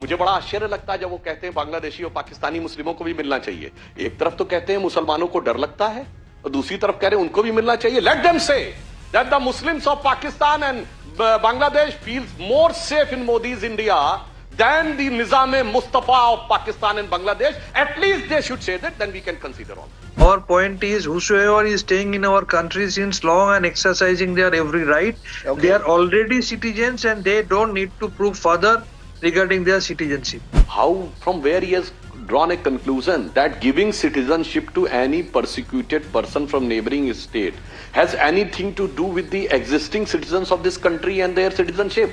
मुझे बड़ा आश्चर्य लगता है जब वो कहते हैं बांग्लादेशी और पाकिस्तानी मुस्लिमों को भी मिलना चाहिए। एक तरफ तो कहते हैं मुसलमानों को डर लगता है और दूसरी तरफ कह रहे हैं उनको भी मिलना चाहिए। Let them say that the Muslims of Pakistan and Bangladesh feels more safe in Modi's India than the Nizam-e-Mustafa of Pakistan and Bangladesh. At least they should say that, then we can consider all. Our point is, whosoever is staying in our country since long and exercising their every right, they are already citizens and they don't need to prove further regarding their citizenship. How, from where he has drawn a conclusion that giving citizenship to any persecuted person from neighboring state has anything to do with the existing citizens of this country and their citizenship?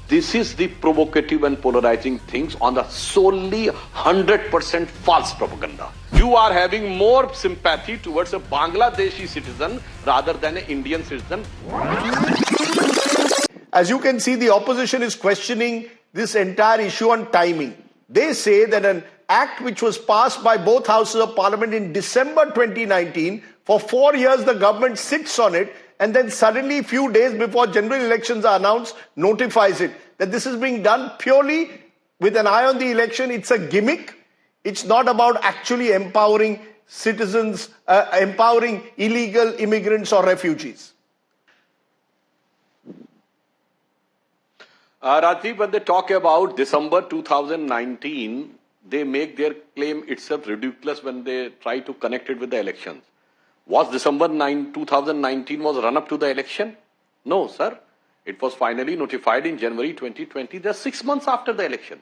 This is the provocative and polarizing things on the solely 100% false propaganda. You are having more sympathy towards a Bangladeshi citizen rather than an Indian citizen. As you can see, the opposition is questioning this entire issue on timing. They say that an act which was passed by both houses of parliament in December 2019, for 4 years the government sits on it, and then suddenly, few days before general elections are announced, notifies it. That this is being done purely with an eye on the election. It's a gimmick. It's not about actually empowering citizens, empowering illegal immigrants or refugees. Rajiv, when they talk about December 2019, they make their claim itself ridiculous when they try to connect it with the elections. Was December 2019 was run up to the election? No, sir. It was finally notified in January 2020, just 6 months after the election.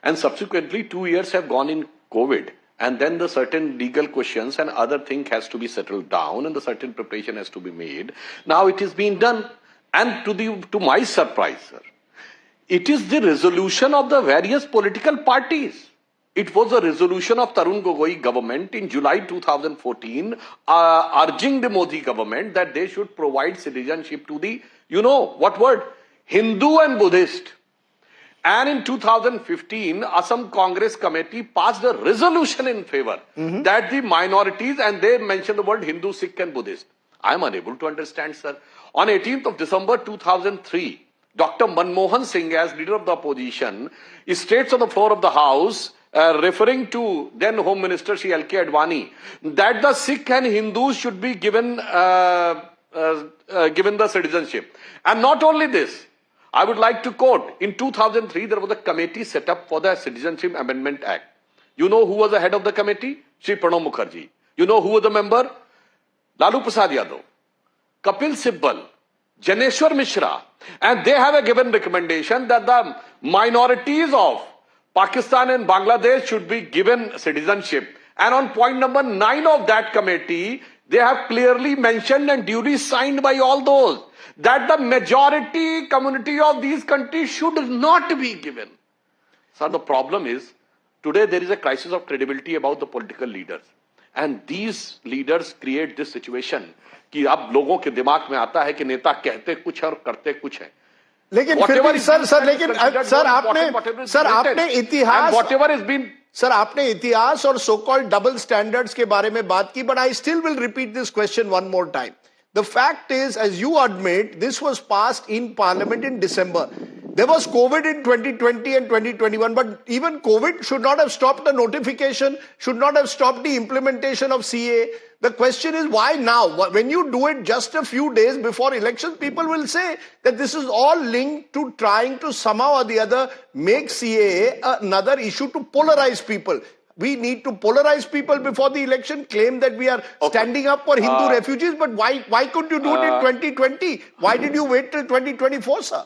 And subsequently, 2 years have gone in COVID. And then the certain legal questions and other thing has to be settled down and the certain preparation has to be made. Now it is being done. And to my surprise, sir, it is the resolution of the various political parties. It was a resolution of Tarun Gogoi government in July 2014 urging the Modi government that they should provide citizenship to the, what word? Hindu and Buddhist. And in 2015, Assam Congress Committee passed a resolution in favor that the minorities, and they mentioned the word Hindu, Sikh and Buddhist. I am unable to understand, sir. On 18th of December 2003, Dr. Manmohan Singh, as leader of the opposition, states on the floor of the House, referring to then Home Minister Shri L.K. Advani, that the Sikh and Hindus should be given the citizenship. And not only this, I would like to quote, in 2003, there was a committee set up for the Citizenship Amendment Act. You know who was the head of the committee? Shri Pranab Mukherjee. You know who was the member? Lalu Prasad Yadav, Kapil Sibbal, Janeshwar Mishra. And they have a given recommendation that the minorities of Pakistan and Bangladesh should be given citizenship. And on point number 9 of that committee, they have clearly mentioned and duly signed by all those that the majority community of these countries should not be given. So the problem is, today there is a crisis of credibility about the political leaders. And these leaders create this situation कि अब लोगों के दिमाग में आता है कि नेता कहते कुछ है और करते कुछ है. लेकिन फिर भी सर आपने इतिहास और सो कॉल्ड डबल स्टैंडर्ड्स के बारे में बात की, but I still will repeat this question one more time. The fact is, as you admit, this was passed in Parliament in December. There was COVID in 2020 and 2021, but even COVID should not have stopped the notification, should not have stopped the implementation of CAA. The question is, why now? When you do it just a few days before elections, people will say that this is all linked to trying to somehow or the other make CAA another issue to polarize people. We need to polarize people before the election, claim that we are standing up for Hindu refugees, but why couldn't you do it in 2020? Why did you wait till 2024, sir?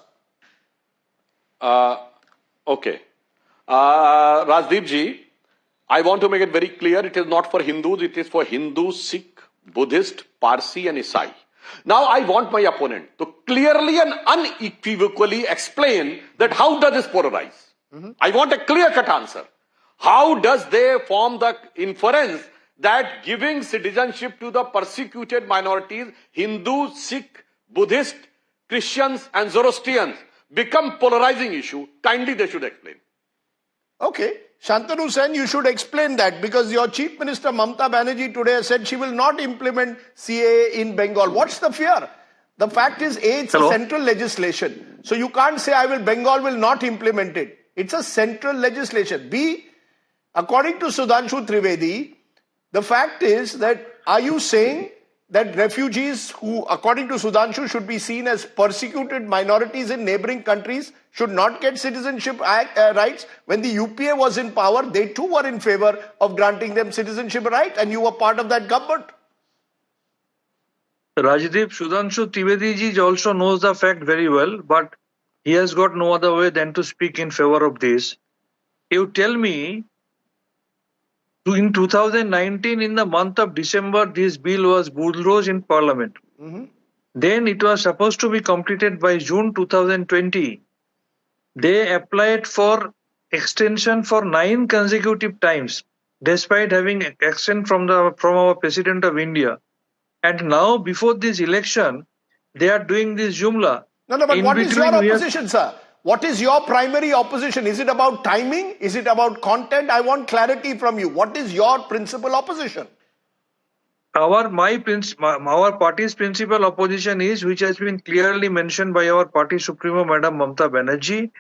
Okay. Rajdeep ji, I want to make it very clear, it is not for Hindus, it is for Hindu, Sikh, Buddhist, Parsi and Isai. Now I want my opponent to clearly and unequivocally explain that how does this polarize? I want a clear-cut answer. How does they form the inference that giving citizenship to the persecuted minorities, Hindus, Sikh, Buddhist, Christians and Zoroastrians become polarizing issue? Kindly they should explain. Okay. Shantanu Sen, you should explain that, because your Chief Minister Mamata Banerjee today said she will not implement CAA in Bengal. What's the fear? The fact is, A, it's a central legislation. So you can't say Bengal will not implement it. It's a central legislation. B, according to Sudhanshu Trivedi, the fact is that, are you saying that refugees who, according to Sudhanshu, should be seen as persecuted minorities in neighboring countries should not get citizenship rights? When the UPA was in power, they too were in favor of granting them citizenship rights, and you were part of that government. Rajdeep, Sudhanshu Trivedi ji also knows the fact very well, but he has got no other way than to speak in favor of this. You tell me, in 2019, in the month of December, this bill was bulldozed in Parliament. Then it was supposed to be completed by June 2020. They applied for extension for 9 consecutive times, despite having extension from our President of India. And now, before this election, they are doing this Jumla. No, but what is your opposition, sir? What is your primary opposition? Is it about timing? Is it about content? I want clarity from you. What is your principal opposition? Our party's principal opposition is, which has been clearly mentioned by our party supremo, Madam Mamata Banerjee.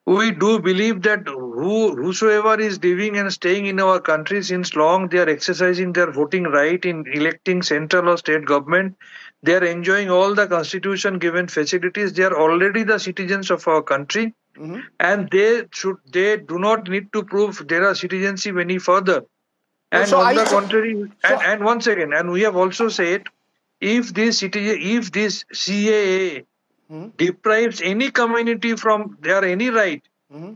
We do believe that whosoever is living and staying in our country since long, they are exercising their voting right in electing central or state government. They are enjoying all the constitution given facilities. They are already the citizens of our country, and they do not need to prove their citizenship any further. And so on the contrary, and once again, and we have also said, if this CAA deprives any community from their any right,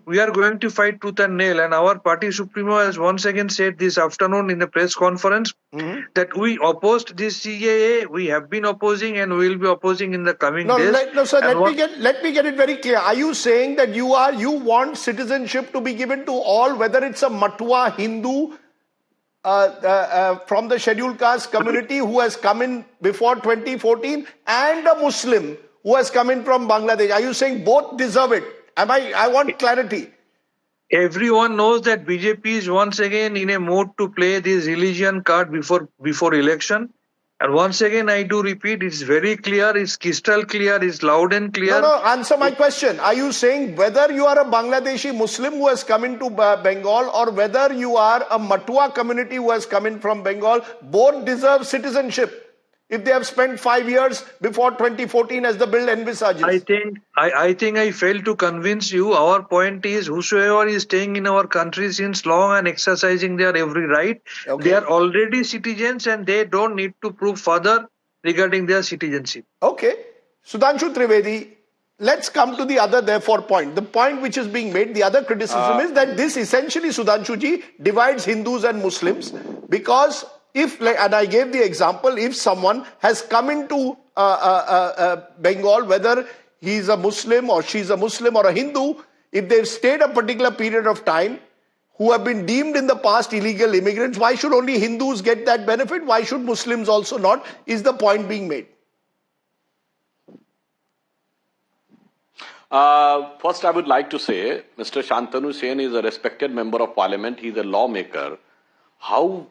we are going to fight tooth and nail. And our party supremo has once again said this afternoon in the press conference that we opposed this CAA. We have been opposing and we will be opposing in the coming days. Sir, let me get it very clear. Are you saying that you want citizenship to be given to all, whether it's a Matua Hindu from the scheduled caste community who has come in before 2014 and a Muslim who has come in from Bangladesh? Are you saying both deserve it? I want clarity. Everyone knows that BJP is once again in a mode to play this religion card before election. And once again, I do repeat, it's very clear, it's crystal clear, it's loud and clear. No, answer my question. Are you saying whether you are a Bangladeshi Muslim who has come into Bengal or whether you are a Matua community who has come in from Bengal, both deserve citizenship if they have spent 5 years before 2014 as the bill envisages? I think I failed to convince you. Our point is, whosoever is staying in our country since long and exercising their every right, they are already citizens and they don't need to prove further regarding their citizenship. Okay. Sudhanshu Trivedi, let's come to the other therefore point. The point which is being made, the other criticism is that this essentially, Sudhanshu ji, divides Hindus and Muslims because and I gave the example, if someone has come into Bengal, whether he's a Muslim or she's a Muslim or a Hindu, if they've stayed a particular period of time, who have been deemed in the past illegal immigrants, why should only Hindus get that benefit? Why should Muslims also not? Is the point being made? First, I would like to say, Mr. Shantanu Sen is a respected member of parliament. He's a lawmaker.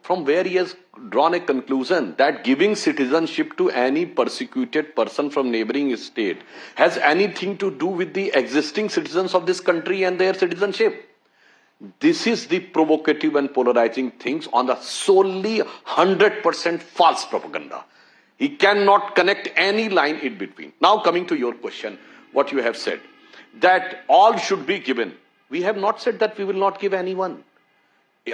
From where he has drawn a conclusion that giving citizenship to any persecuted person from neighboring state has anything to do with the existing citizens of this country and their citizenship. This is the provocative and polarizing things on the solely 100% false propaganda. He cannot connect any line in between. Now coming to your question, what you have said, that all should be given. We have not said that we will not give anyone.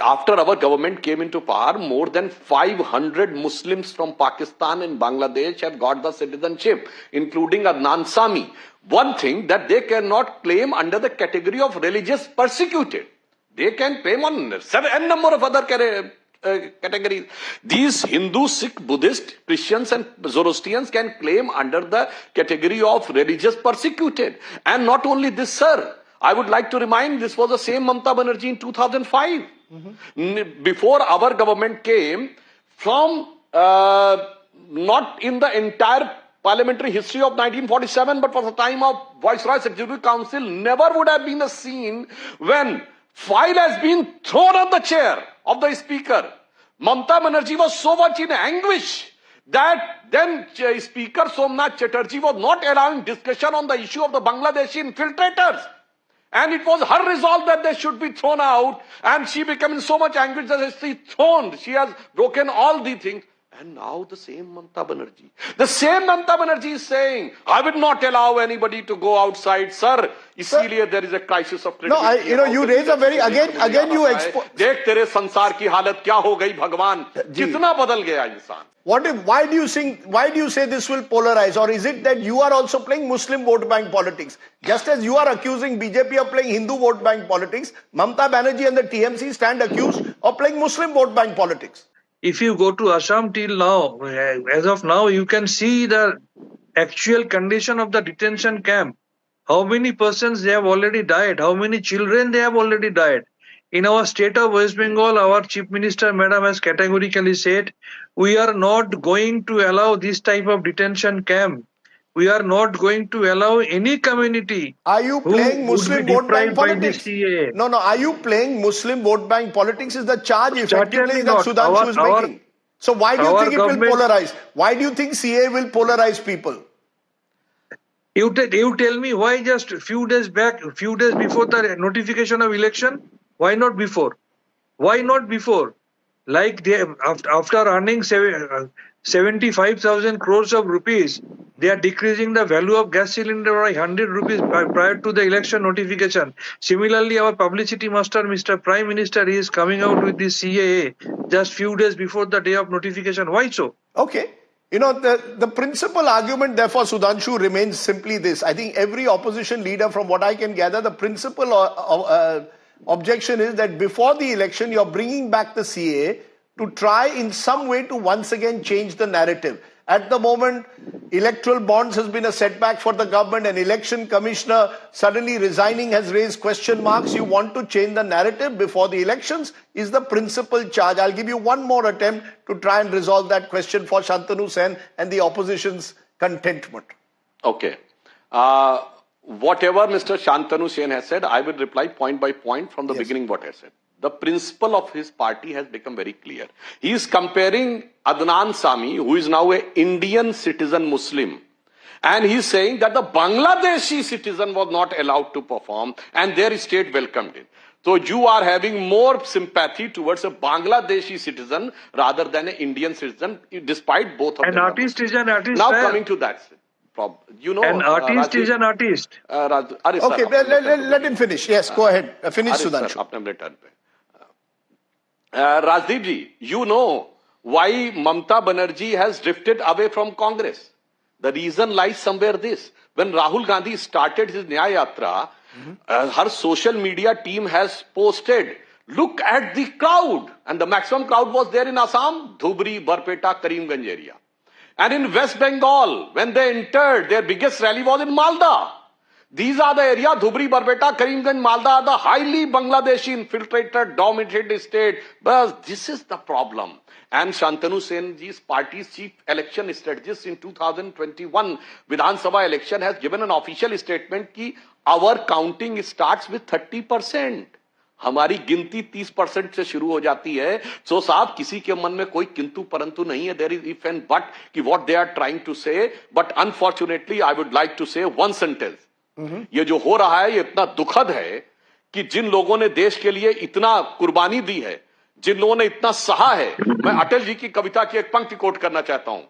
After our government came into power, more than 500 Muslims from Pakistan and Bangladesh have got the citizenship, including Adnan Sami. One thing that they cannot claim under the category of religious persecuted. They can claim on n number of other categories. These Hindu, Sikh, Buddhist, Christians and Zoroastrians can claim under the category of religious persecuted. And not only this, sir, I would like to remind, this was the same Mamata Banerjee in 2005. Before our government came, from not in the entire parliamentary history of 1947, but for the time of Viceroy's Executive Council, never would have been a scene when file has been thrown on the chair of the speaker. Mamata Banerjee was so much in anguish that then Speaker Somnath Chatterjee was not allowing discussion on the issue of the Bangladeshi infiltrators. And it was her resolve that they should be thrown out. And she became in so much anguish that she thrown. She has broken all the things. And now the same Mamata Banerjee is saying, I will not allow anybody to go outside, sir. Isliye there is a crisis of credibility. No, you raise a very, again you expose. देख तेरे संसार की हालत क्या हो गई भगवान, कितना बदल गया इंसान. Why do you say this will polarize? Or is it that you are also playing Muslim vote bank politics? Just as you are accusing BJP of playing Hindu vote bank politics, Mamata Banerjee and the TMC stand accused of playing Muslim vote bank politics. If you go to Assam till now, as of now, you can see the actual condition of the detention camp. How many persons they have already died? How many children they have already died? In our state of West Bengal, our Chief Minister, Madam, has categorically said, we are not going to allow this type of detention camp. We are not going to allow any community. Are you playing Muslim vote bank politics? CAA. No. Are you playing Muslim vote bank politics? Is the charge effectively that Sudhanshu is making? So why do you think it will polarize? Why do you think CAA will polarize people? You tell me why just few days before the notification of election? Why not before? Why not before? Like they after earning 75,000 crores of rupees, they are decreasing the value of gas cylinder by 100 rupees prior to the election notification. Similarly, our publicity master, Mr. Prime Minister, is coming out with this CAA just few days before the day of notification. Why so? Okay. The principal argument, therefore, Sudhanshu, remains simply this. I think every opposition leader, from what I can gather, the principal objection is that before the election, you're bringing back the CAA to try in some way to once again change the narrative. At the moment, electoral bonds has been a setback for the government. An election commissioner suddenly resigning has raised question marks. You want to change the narrative before the elections is the principal charge. I'll give you one more attempt to try and resolve that question for Shantanu Sen and the opposition's contentment. Okay. Whatever Mr. Shantanu Sen has said, I will reply point by point from the beginning what I said. The principle of his party has become very clear. He is comparing Adnan Sami, who is now an Indian citizen Muslim, and he is saying that the Bangladeshi citizen was not allowed to perform and their state welcomed him. So you are having more sympathy towards a Bangladeshi citizen rather than an Indian citizen, despite both of them. An artist is an artist. Now coming to that. An artist is an artist. Okay, let him finish. Yes, go ahead. Finish, Sudhanshu. Rajdeep ji, you know why Mamata Banerjee has drifted away from Congress. The reason lies somewhere this. When Rahul Gandhi started his Nyaya Yatra, her social media team has posted, look at the crowd. And the maximum crowd was there in Assam, Dhubri, Barpeta, Karimganj area. And in West Bengal, when they entered, their biggest rally was in Malda. These are the areas, Dhubri, Barpeta, Karimganj, Malda are the highly Bangladeshi infiltrated, dominated state. But this is the problem. And Shantanu Senji's party's chief election strategist in 2021 Vidhan Sabha election has given an official statement that our counting starts with 30%. हमारी गिनती 30% से शुरू हो जाती है. So साहब किसी के मन में कोई किंतु परंतु नहीं है. There is if and but कि what they are trying to say. But unfortunately I would like to say one sentence. ये जो हो रहा है ये इतना दुखद है कि जिन लोगों ने देश के लिए इतना कुर्बानी दी है, जिन लोगों ने इतना सहा है, मैं अटल जी की कविता की एक पंक्ति कोट करना चाहता हूं.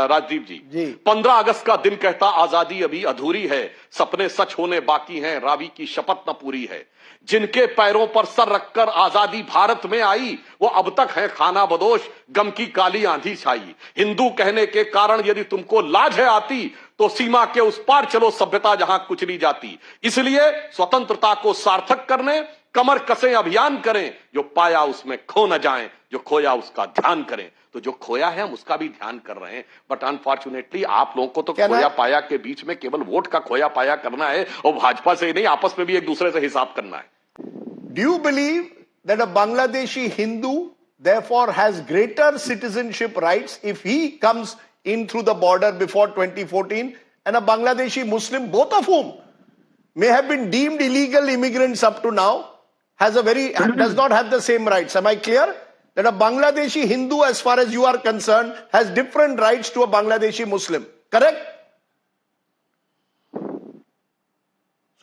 राजदीप जी 15 अगस्त का दिन कहता आजादी अभी अधूरी है, सपने सच होने बाकी हैं, रावी की शपथ न पूरी है. जिनके पैरों पर सर रखकर आजादी भारत में आई, वो अब तक है खाना बदोश, गम की काली आंधी छाई. हिंदू कहने के कारण यदि तुमको लाज है आती, तो सीमा के उस पार चलो सभ्यता जहां कुचली जाती. इसलिए स्वतंत्रता को सार्थक करने कमर कसे अभियान करें, जो पाया उसमें खो न जाएं, जो खोया उसका ध्यान करें. तो जो खोया है हम उसका भी ध्यान कर रहे हैं. बट अनफॉर्चुनेटली आप लोगों को तो खोया पाया के बीच में केवल वोट का खोया पाया करना है, और भाजपा से नहीं आपस में भी एक दूसरे से हिसाब करना है. Do you believe that a Bangladeshi Hindu therefore has greater citizenship rights if he comes in through the border before 2014 and a Bangladeshi Muslim, both of whom may have been deemed illegal immigrants up to now, does not have the same rights? Am I clear? That a Bangladeshi Hindu, as far as you are concerned, has different rights to a Bangladeshi Muslim. Correct?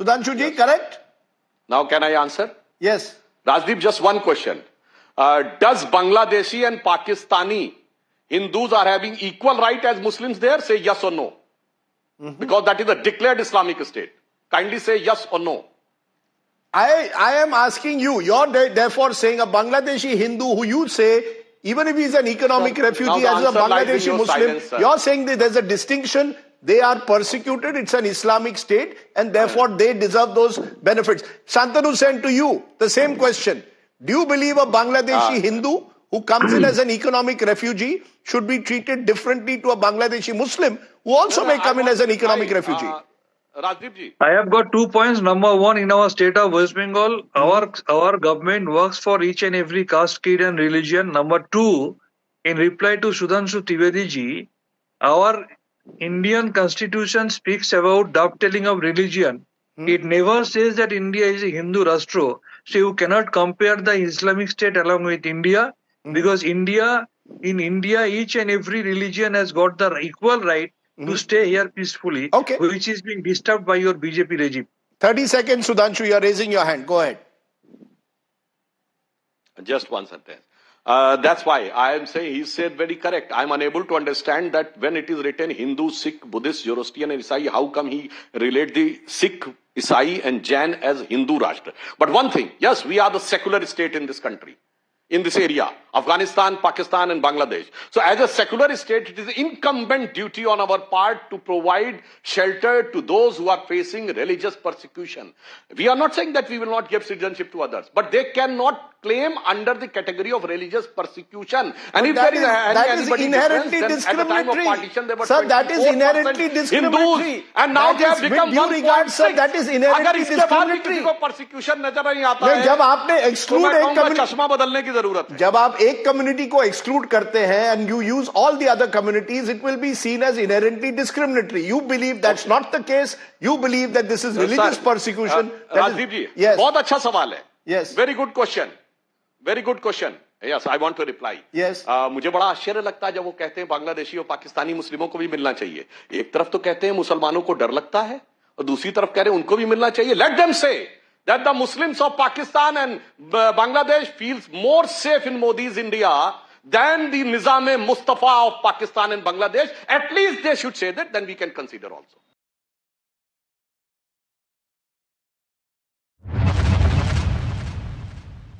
Sudhanshu ji, correct? Now can I answer? Yes. Rajdeep, just one question. Does Bangladeshi and Pakistani Hindus are having equal right as Muslims there? Say yes or no. Because that is a declared Islamic state. Kindly say yes or no. I am asking you, you're therefore saying a Bangladeshi Hindu who you say, even if he's an economic refugee as a Bangladeshi Muslim, you're saying that there's a distinction, they are persecuted, it's an Islamic state, and therefore they deserve those benefits. Shantanu Hussain, to you, the same question. Do you believe a Bangladeshi Hindu who comes in as an economic refugee should be treated differently to a Bangladeshi Muslim who also may come in as an economic refugee? Rajdeep ji. I have got 2 points. Number one, in our state of West Bengal, our government works for each and every caste, creed and religion. Number two, in reply to Sudhanshu Trivedi ji, our Indian constitution speaks about dovetailing of religion. It never says that India is a Hindu Rashtra. So you cannot compare the Islamic State along with India, because in India, each and every religion has got the equal right to stay here peacefully, which is being disturbed by your BJP regime. 30 seconds, Sudhanshu, you're raising your hand. Go ahead. Just one sentence. That's why I am saying he said very correct. I'm unable to understand that when it is written Hindu, Sikh, Buddhist, Zoroastrian and Isai, how come he relate the Sikh, Isai and Jain as Hindu Rashtra? But one thing, yes, we are the secular state in this country, in this area, Afghanistan, Pakistan and Bangladesh. So as a secular state, it is incumbent duty on our part to provide shelter to those who are facing religious persecution. We are not saying that we will not give citizenship to others, but they cannot claim under the category of religious persecution. And but if that there is inherently discriminatory. Sir, that is inherently discriminatory. Hindus, and now they have become with due regard, sir, that is inherently discriminatory. persecution nazar nahi aata hai, जब आपने exclude एक community, चश्मा बदलने की जरूरत है. जब आप एक community को exclude करते हैं and you use all the other communities, it will be seen as inherently discriminatory. You believe that's not the case. You believe that this is religious persecution. Rajdeep ji, yes. बहुत अच्छा सवाल है. Yes. Very good question. Very good question. Yes, I want to reply. Yes. मुझे बड़ा आश्चर्य लगता है जब वो कहते हैं बांग्लादेशी और पाकिस्तानी मुस्लिमों को भी मिलना चाहिए. एक तरफ तो कहते हैं मुसलमानों को डर लगता है और दूसरी तरफ कह रहे हैं उनको भी मिलना चाहिए. Let them say that the Muslims of Pakistan and Bangladesh feels more safe in Modi's India than the Nizam-e Mustafa of Pakistan and Bangladesh. At least they should say that, then we can consider also.